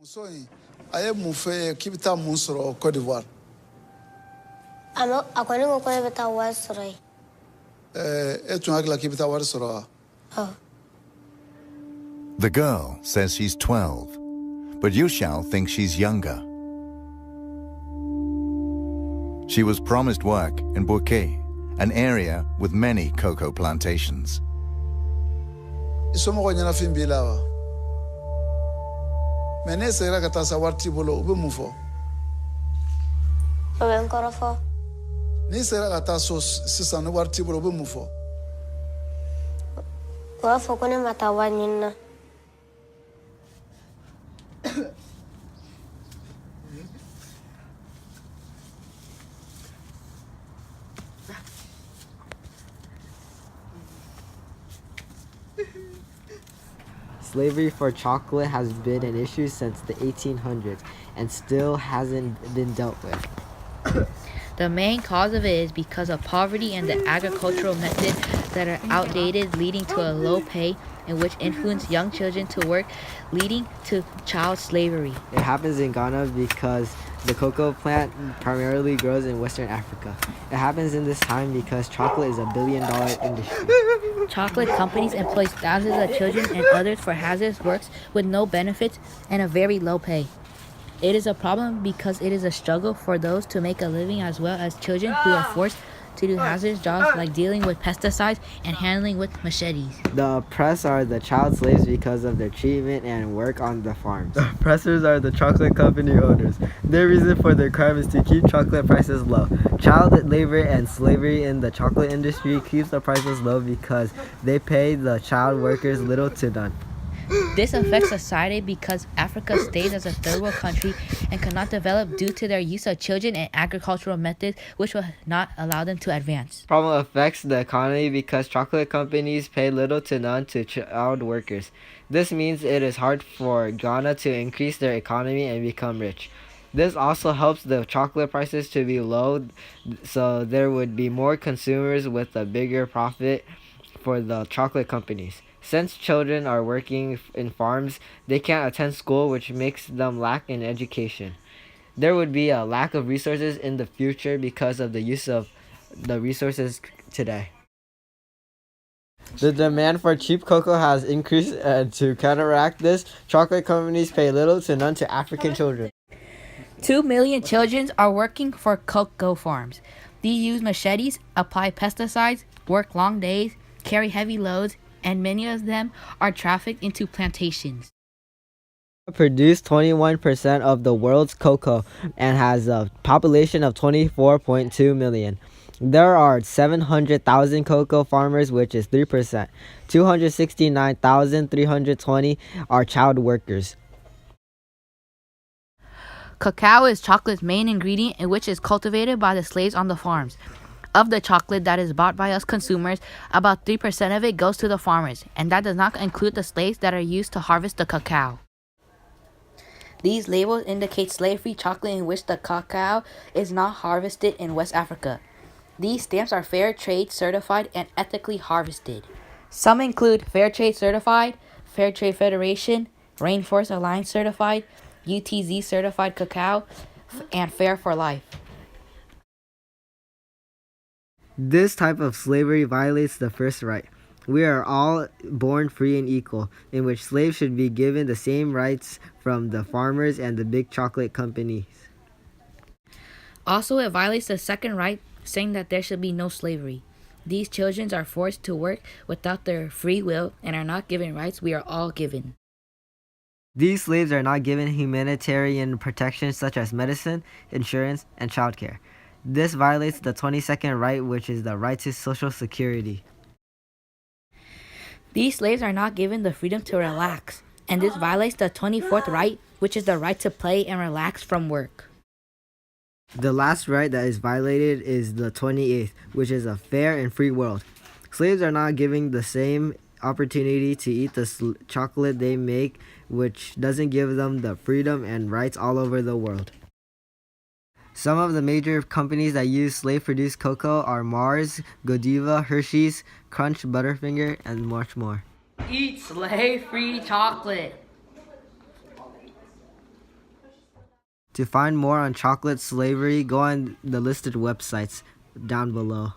Musoyi, aye mufe kibita musoro Côte d'Ivoire. Akwani ko beta wasrai. Etu agla kibita warsoro. Oh. The girl says she's 12, but Yushao thinks she's younger. She was promised work in Bouquet, an area with many cocoa plantations. Isomo ko nyana fimbilawa. Mene sera kata sa warti bolo ube mufo. Oben korofo. Ni sera kata so sisa no warti bolo ube mufo. Wa fo kone matawa nyina. Slavery for chocolate has been an issue since the 1800s and still hasn't been dealt with. The main cause of it is because of poverty and the agricultural methods that are outdated, leading to a low pay, and which influence young children to work, leading to child slavery. It happens in Ghana because the cocoa plant primarily grows in Western Africa. It happens in this time because chocolate is a billion-dollar industry. Chocolate companies employ thousands of children and others for hazardous works with no benefits and a very low pay. It is a problem because it is a struggle for those to make a living, as well as children who are forced to do hazardous jobs like dealing with pesticides and handling with machetes. The oppressed are the child slaves because of their treatment and work on the farms. The oppressors are the chocolate company owners. Their reason for their crime is to keep chocolate prices low. Child labor and slavery in the chocolate industry keeps the prices low because they pay the child workers little to none. This affects society because Africa stays as a third world country and cannot develop due to their use of children and agricultural methods which will not allow them to advance. Problem affects the economy because chocolate companies pay little to none to child workers. This means it is hard for Ghana to increase their economy and become rich. This also helps the chocolate prices to be low, so there would be more consumers with a bigger profit for the chocolate companies. Since children are working in farms, they can't attend school, which makes them lack in education. There would be a lack of resources in the future because of the use of the resources today. The demand for cheap cocoa has increased, and to counteract this, chocolate companies pay little to none to African children. 2 million children are working for cocoa farms. They use machetes, apply pesticides, work long days, carry heavy loads, and many of them are trafficked into plantations. Produce 21% of the world's cocoa and has a population of 24.2 million. There are 700,000 cocoa farmers, which is 3%. 269,320 are child workers. Cacao is chocolate's main ingredient, in which is cultivated by the slaves on the farms. Of the chocolate that is bought by us consumers, about 3% of it goes to the farmers, and that does not include the slaves that are used to harvest the cacao. These labels indicate slave-free chocolate in which the cacao is not harvested in West Africa. These stamps are Fair Trade certified and ethically harvested. Some include Fair Trade certified, Fair Trade Federation, Rainforest Alliance certified, UTZ certified cacao, and Fair for Life. This type of slavery violates the first right. We are all born free and equal, in which slaves should be given the same rights from the farmers and the big chocolate companies. Also, it violates the second right, saying that there should be no slavery. These children are forced to work without their free will and are not given rights we are all given. These slaves are not given humanitarian protections such as medicine, insurance, and childcare. This violates the 22nd right, which is the right to Social Security. These slaves are not given the freedom to relax, and this violates the 24th right, which is the right to play and relax from work. The last right that is violated is the 28th, which is a fair and free world. Slaves are not given the same opportunity to eat the chocolate they make, which doesn't give them the freedom and rights all over the world. Some of the major companies that use slave-produced cocoa are Mars, Godiva, Hershey's, Crunch, Butterfinger, and much more. Eat slave-free chocolate. To find more on chocolate slavery, go on the listed websites down below.